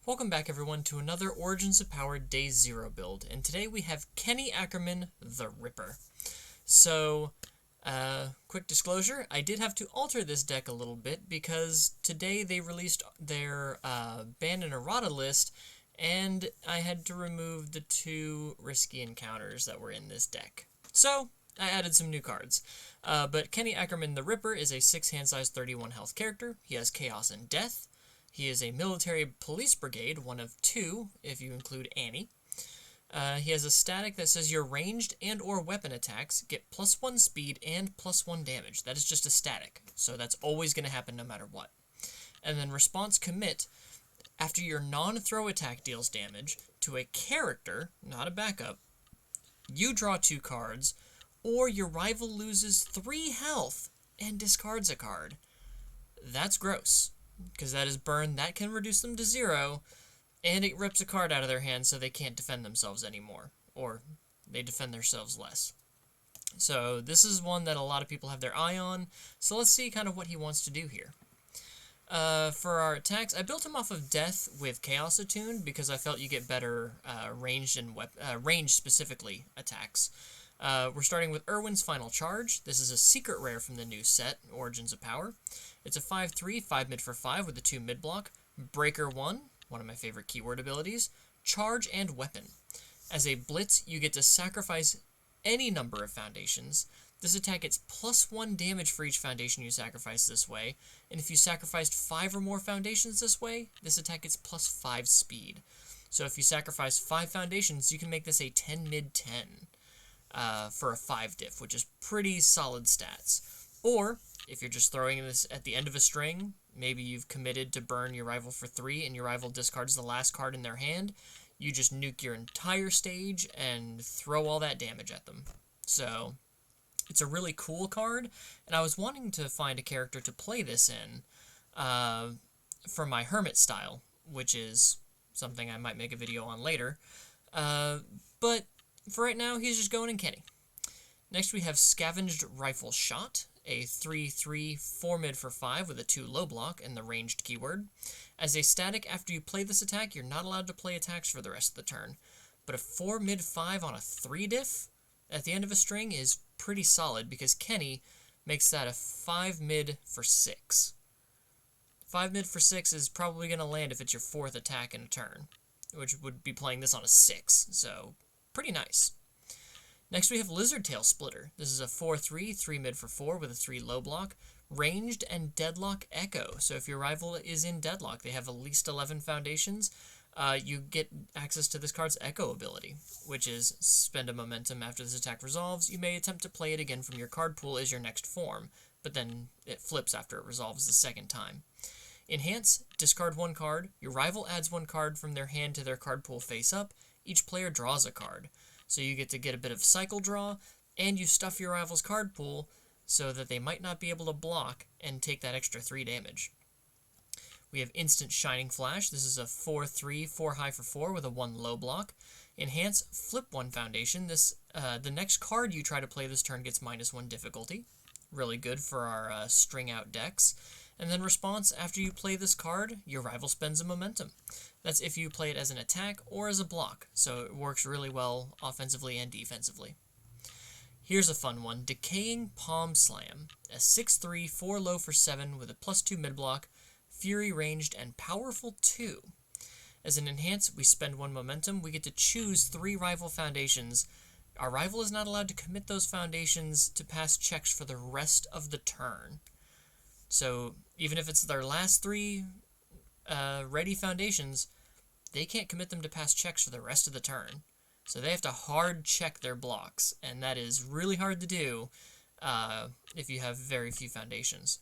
Welcome back everyone to another Origins of Power Day 0 build, and today we have Kenny Ackerman, the Ripper. So, quick disclosure, I did have to alter this deck a little bit because today they released their Ban and Errata list, and I had to remove the two risky encounters that were in this deck. So, I added some new cards. But Kenny Ackerman, the Ripper is a 6 hand size 31 health character. He has Chaos and Death. He is a military police brigade, one of two, if you include Annie. He has a static that says your ranged and or weapon attacks get +1 speed and +1 damage. That is just a static, so that's always going to happen no matter what. And then response commit, after your non-throw attack deals damage to a character, not a backup, you draw 2 cards, or your rival loses 3 health and discards a card. That's gross, because that is burn, that can reduce them to 0, and it rips a card out of their hand so they can't defend themselves anymore, or they defend themselves less. So this is one that a lot of people have their eye on, so let's see kind of what he wants to do here. For our attacks, I built him off of Death with Chaos attuned because I felt you get better ranged and ranged specifically attacks. We're starting with Irwin's Final Charge. This is a secret rare from the new set, Origins of Power. It's a 5/3, 5 mid for 5 with a 2 mid block. Breaker 1, one of my favorite keyword abilities. Charge and Weapon. As a Blitz, you get to sacrifice any number of foundations. This attack gets +1 damage for each foundation you sacrifice this way, and if you sacrificed 5 or more foundations this way, this attack gets +5 speed. So if you sacrifice 5 foundations, you can make this a 10 mid 10 for a 5 diff, which is pretty solid stats. Or, if you're just throwing this at the end of a string, maybe you've committed to burn your rival for 3 and your rival discards the last card in their hand, you just nuke your entire stage and throw all that damage at them. So, it's a really cool card, and I was wanting to find a character to play this in for my Hermit style, which is something I might make a video on later. But for right now, he's just going in Kenny. Next we have Scavenged Rifle Shot, a 3/3, 4 mid for 5 with a 2 low block and the ranged keyword. As a static, after you play this attack, you're not allowed to play attacks for the rest of the turn. But a 4 mid 5 on a 3 diff at the end of a string is pretty solid because Kenny makes that a 5 mid for 6. 5 mid for 6 is probably going to land if it's your 4th attack in a turn, which would be playing this on a 6, so pretty nice. Next we have Lizard Tail Splitter. This is a 4/3, 3 mid for 4 with a 3 low block. Ranged and Deadlock Echo. So if your rival is in Deadlock, they have at least 11 foundations, you get access to this card's Echo ability, which is spend a momentum after this attack resolves. You may attempt to play it again from your card pool as your next form, but then it flips after it resolves the second time. Enhance, discard 1 card. Your rival adds 1 card from their hand to their card pool face up. Each player draws a card. So you get to get a bit of cycle draw, and you stuff your rival's card pool so that they might not be able to block and take that extra 3 damage. We have Instant Shining Flash. This is a 4/3, 4 high for 4 with a 1 low block. Enhance, flip 1 foundation. The next card you try to play this turn gets -1 difficulty. Really good for our string out decks. And then response, after you play this card, your rival spends a momentum. That's if you play it as an attack or as a block, so it works really well offensively and defensively. Here's a fun one, Decaying Palm Slam, a 6/3, 4 low for 7 with a +2 mid block, Fury ranged, and powerful 2. As an enhance, we spend 1 momentum, we get to choose 3 rival foundations. Our rival is not allowed to commit those foundations to pass checks for the rest of the turn. So, even if it's their last 3 ready foundations, they can't commit them to pass checks for the rest of the turn. So they have to hard check their blocks, and that is really hard to do if you have very few foundations.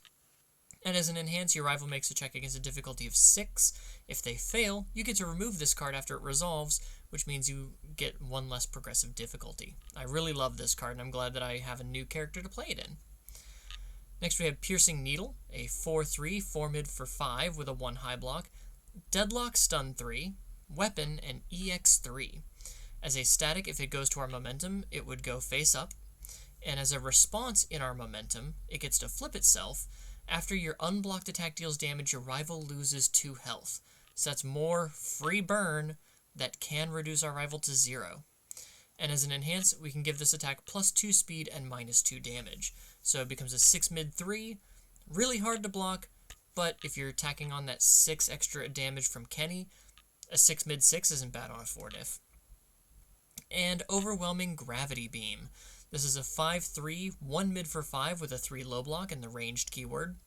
And as an enhance, your rival makes a check against a difficulty of 6. If they fail, you get to remove this card after it resolves, which means you get 1 less progressive difficulty. I really love this card, and I'm glad that I have a new character to play it in. Next we have Piercing Needle, a 4/3, 4 mid for 5 with a 1 high block. Deadlock Stun 3, Weapon, and EX3. As a static, if it goes to our momentum, it would go face up. And as a response in our momentum, it gets to flip itself. After your unblocked attack deals damage, your rival loses 2 health. So that's more free burn that can reduce our rival to 0. And as an enhance, we can give this attack +2 speed and -2 damage. So it becomes a 6 mid 3, really hard to block, but if you're tacking on that 6 extra damage from Kenny, a 6 mid 6 isn't bad on a 4 diff. And Overwhelming Gravity Beam. This is a 5/3, 1 mid for 5 with a 3 low block and the ranged keyword.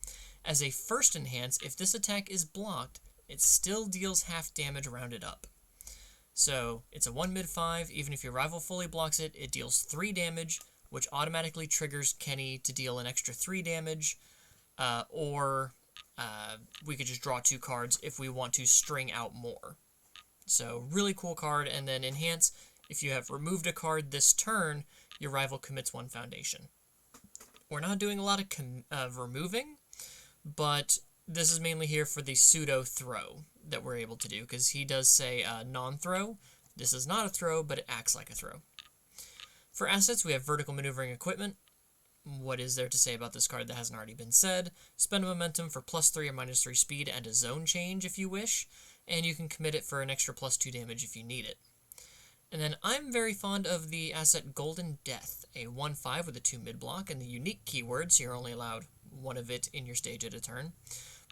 As a first enhance, if this attack is blocked, it still deals half damage rounded up. So it's a 1 mid 5, even if your rival fully blocks it, it deals 3 damage, which automatically triggers Kenny to deal an extra 3 damage, or we could just draw 2 cards if we want to string out more. So really cool card. And then enhance, if you have removed a card this turn, your rival commits 1 foundation. We're not doing a lot of removing, but this is mainly here for the pseudo throw that we're able to do, because he does say non-throw. This is not a throw, but it acts like a throw. For assets, we have vertical maneuvering equipment. What is there to say about this card that hasn't already been said? Spend a momentum for +3 or -3 speed and a zone change if you wish, and you can commit it for an extra +2 damage if you need it. And then I'm very fond of the asset Golden Death, a 1/5 with a 2 mid block and the unique keyword, so you're only allowed 1 of it in your stage at a turn.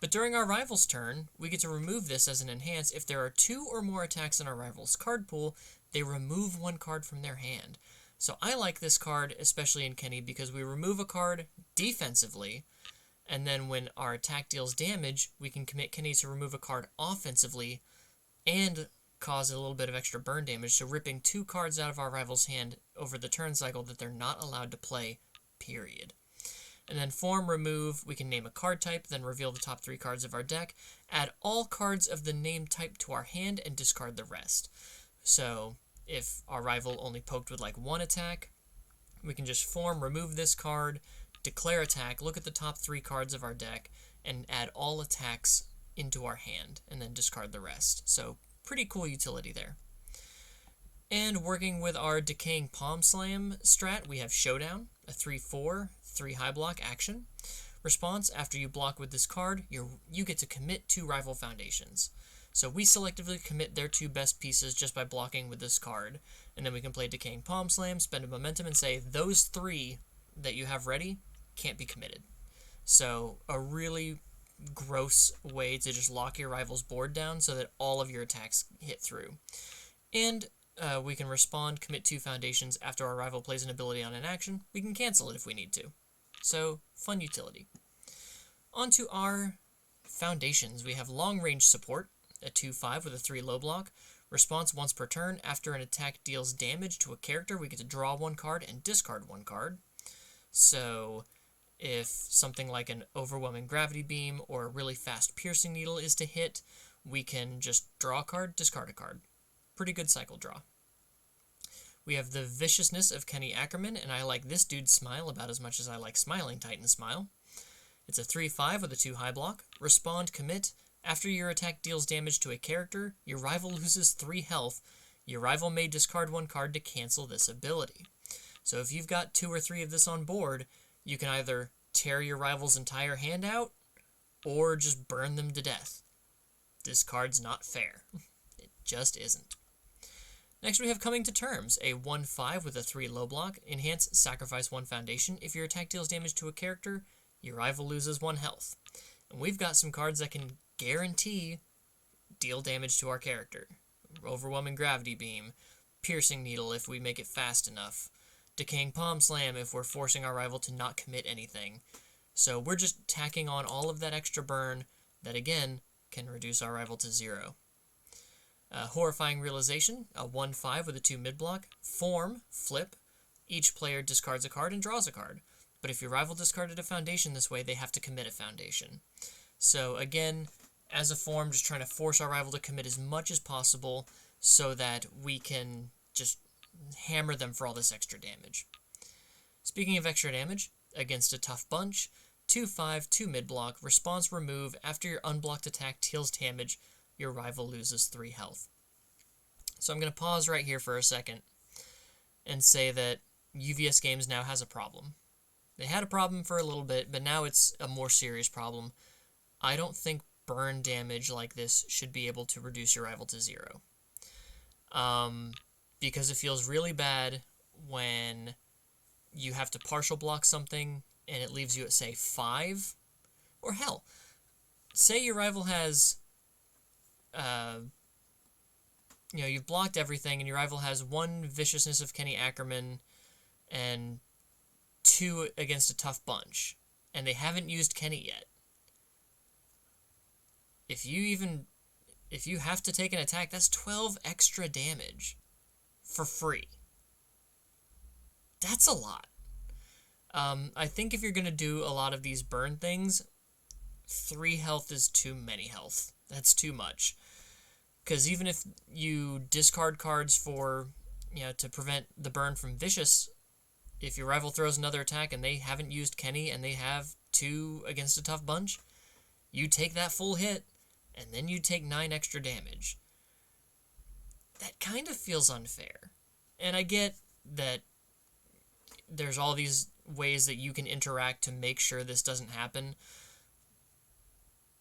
But during our rival's turn, we get to remove this as an enhance. If there are 2 or more attacks in our rival's card pool, they remove 1 card from their hand. So I like this card, especially in Kenny, because we remove a card defensively, and then when our attack deals damage, we can commit Kenny to remove a card offensively and cause a little bit of extra burn damage, so ripping 2 cards out of our rival's hand over the turn cycle that they're not allowed to play, period. And then form remove, we can name a card type, then reveal the top 3 cards of our deck, add all cards of the name type to our hand, and discard the rest. So if our rival only poked with like 1 attack, we can just form remove this card, declare attack, look at the top 3 cards of our deck, and add all attacks into our hand, and then discard the rest. So pretty cool utility there. And working with our Decaying Palm Slam strat, we have Showdown, a 3/4, 3 high block action. Response, after you block with this card, you get to commit 2 rival foundations. So we selectively commit their 2 best pieces just by blocking with this card. And then we can play Decaying Palm Slam, spend a momentum, and say those 3 that you have ready can't be committed. So a really gross way to just lock your rival's board down so that all of your attacks hit through. And we can respond, commit 2 foundations after our rival plays an ability on an action. We can cancel it if we need to. So, fun utility. On to our foundations. We have Long Range Support, a 2/5 with a 3 low block. Response once per turn. After an attack deals damage to a character, we get to draw 1 card and discard 1 card. So if something like an Overwhelming Gravity Beam or a really fast Piercing Needle is to hit, we can just draw a card, discard a card. Pretty good cycle draw. We have the Viciousness of Kenny Ackerman, and I like this dude's smile about as much as I like Smiling Titan's smile. It's a 3/5 with a 2 high block. Respond, commit. After your attack deals damage to a character, your rival loses 3 health. Your rival may discard 1 card to cancel this ability. So if you've got 2 or 3 of this on board, you can either tear your rival's entire hand out, or just burn them to death. This card's not fair. It just isn't. Next we have Coming to Terms, a 1/5 with a 3 low block. Enhance, sacrifice 1 foundation. If your attack deals damage to a character, your rival loses 1 health. And we've got some cards that can guarantee deal damage to our character. Overwhelming Gravity Beam, Piercing Needle if we make it fast enough, Decaying Palm Slam if we're forcing our rival to not commit anything. So we're just tacking on all of that extra burn that, again, can reduce our rival to 0. Horrifying Realization, a 1/5 with a 2 mid-block. Form, flip. Each player discards a card and draws a card. But if your rival discarded a foundation this way, they have to commit a foundation. So again, as a form, just trying to force our rival to commit as much as possible so that we can just hammer them for all this extra damage. Speaking of extra damage, against a tough bunch, 2/5, 2 mid-block, response remove. After your unblocked attack deals damage, your rival loses 3 health. So I'm going to pause right here for a second and say that UVS Games now has a problem. They had a problem for a little bit, but now it's a more serious problem. I don't think burn damage like this should be able to reduce your rival to 0. Because it feels really bad when you have to partial block something and it leaves you at, say, 5. Or hell, say your rival has, you've blocked everything and your rival has 1 Viciousness of Kenny Ackerman and 2 against a tough bunch, and they haven't used Kenny yet. If you have to take an attack, that's 12 extra damage for free. That's a lot. I think if you're going to do a lot of these burn things, 3 health is too many health. That's too much. Because even if you discard cards for, to prevent the burn from Vicious, if your rival throws another attack and they haven't used Kenny and they have 2 against a tough bunch, you take that full hit, and then you take 9 extra damage. That kind of feels unfair. And I get that there's all these ways that you can interact to make sure this doesn't happen.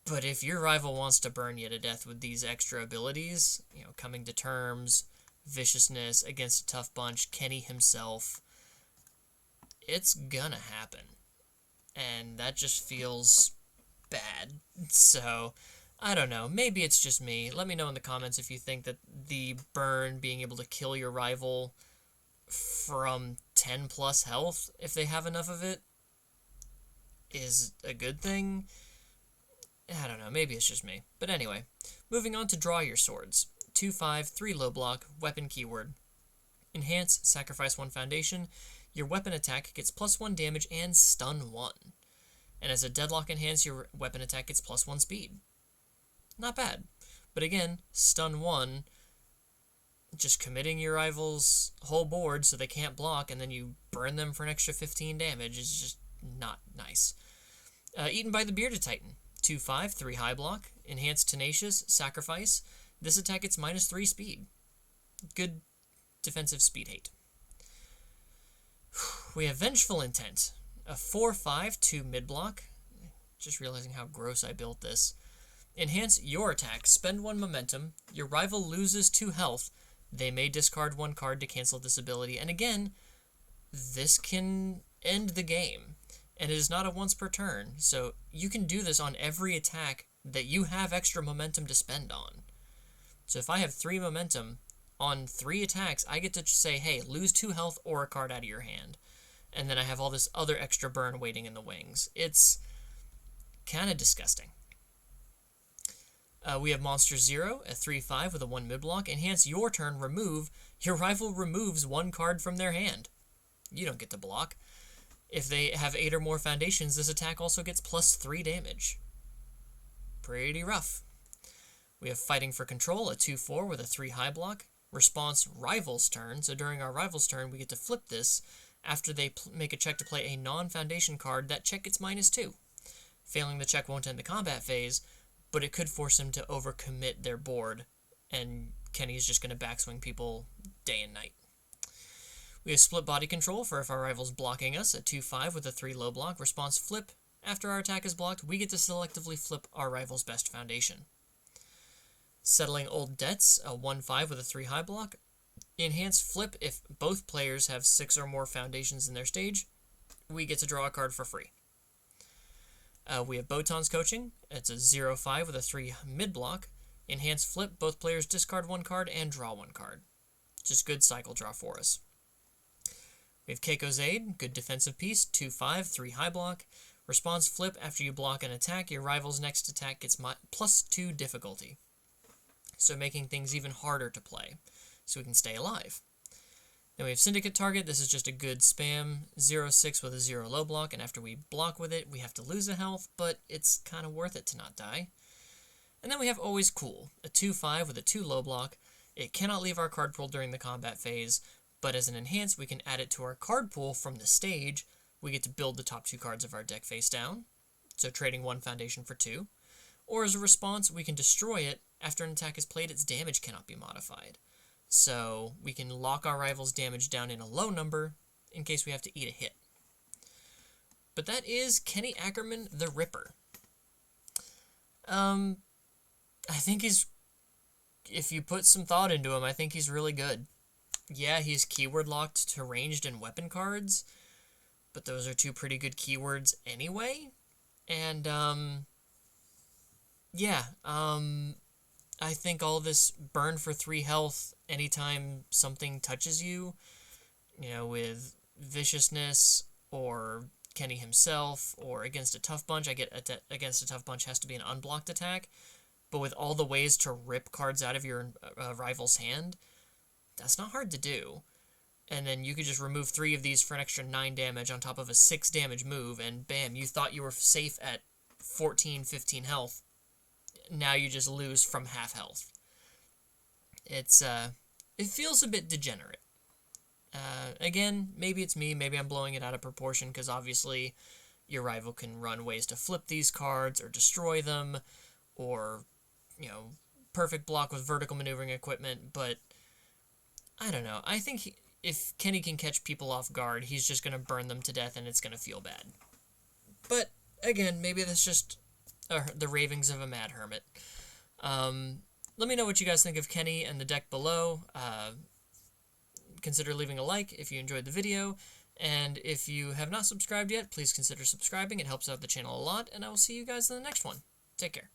But if your rival wants to burn you to death with these extra abilities, coming to terms, viciousness against a tough bunch, Kenny himself, it's gonna happen. And that just feels bad. So, I don't know. Maybe it's just me. Let me know in the comments if you think that the burn, being able to kill your rival from 10 plus health, if they have enough of it, is a good thing. I don't know. Maybe it's just me. But anyway, moving on to draw your swords. 2/5, 3 low block, weapon keyword. Enhance, sacrifice 1 foundation. Your weapon attack gets +1 damage and stun 1. And as a deadlock enhance, your weapon attack gets +1 speed. Not bad. But again, stun 1, just committing your rival's whole board so they can't block, and then you burn them for an extra 15 damage is just not nice. Eaten by the Bearded Titan. 2/5, 3 high block. Enhanced Tenacious, sacrifice. This attack gets -3 speed. Good defensive speed hate. We have Vengeful Intent. A 4/5, 2 mid block. Just realizing how gross I built this. Enhance your attack. Spend 1 momentum. Your rival loses 2 health. They may discard 1 card to cancel this ability. And again, this can end the game. And it is not a once per turn. So you can do this on every attack that you have extra momentum to spend on. So if I have 3 momentum on 3 attacks, I get to say, hey, lose 2 health or a card out of your hand. And then I have all this other extra burn waiting in the wings. It's kind of disgusting. We have Monster Zero, a 3/5 with a 1 mid-block. Enhance your turn, remove. Your rival removes 1 card from their hand. You don't get to block. If they have 8 or more foundations, this attack also gets +3 damage. Pretty rough. We have Fighting for Control, a 2/4 with a 3 high block. Response, rival's turn. So during our rival's turn, we get to flip this. After they make a check to play a non-foundation card, that check gets -2. Failing the check won't end the combat phase, but it could force them to overcommit their board, and Kenny's just going to backswing people day and night. We have Split Body Control for if our rival's blocking us, a 2/5 with a 3 low block. Response, flip. After our attack is blocked, we get to selectively flip our rival's best foundation. Settling Old Debts, a 1/5 with a 3 high block. Enhance, flip. If both players have 6 or more foundations in their stage, we get to draw a card for free. We have Botan's Coaching. It's a 0/5 with a 3 mid-block. Enhance, flip. Both players discard 1 card and draw 1 card. Just good cycle draw for us. We have Keiko's Aid. Good defensive piece. 2/5, 3 high block. Response, flip. After you block an attack, your rival's next attack gets +2 difficulty. So making things even harder to play, so we can stay alive. Then we have Syndicate Target. This is just a good spam. 0/6 with a 0 low block, and after we block with it, we have to lose a health, but it's kind of worth it to not die. And then we have Always Cool, a 2/5 with a 2 low block. It cannot leave our card pool during the combat phase, but as an enhance, we can add it to our card pool from the stage. We get to build the top 2 cards of our deck face down, so trading 1 foundation for 2. Or as a response, we can destroy it. After an attack is played, its damage cannot be modified. So we can lock our rival's damage down in a low number in case we have to eat a hit. But that is Kenny Ackerman the Ripper. I think if you put some thought into him, I think he's really good. Yeah, he's keyword locked to ranged and weapon cards, but those are two pretty good keywords anyway. And, yeah, I think all this burn for 3 health anytime something touches you, with viciousness or Kenny himself or against a tough bunch. I get against a tough bunch has to be an unblocked attack, but with all the ways to rip cards out of your rival's hand, that's not hard to do. And then you could just remove 3 of these for an extra 9 damage on top of a 6 damage move, and bam, you thought you were safe at 14, 15 health. Now you just lose from half health. It feels a bit degenerate. Again, maybe it's me, maybe I'm blowing it out of proportion, because obviously your rival can run ways to flip these cards or destroy them, or, perfect block with vertical maneuvering equipment, but I don't know. I think if Kenny can catch people off guard, he's just going to burn them to death and it's going to feel bad. But, again, maybe that's just the ravings of a mad hermit. Let me know what you guys think of Kenny and the deck below. Consider leaving a like if you enjoyed the video, and if you have not subscribed yet, please consider subscribing. It helps out the channel a lot, and I will see you guys in the next one. Take care.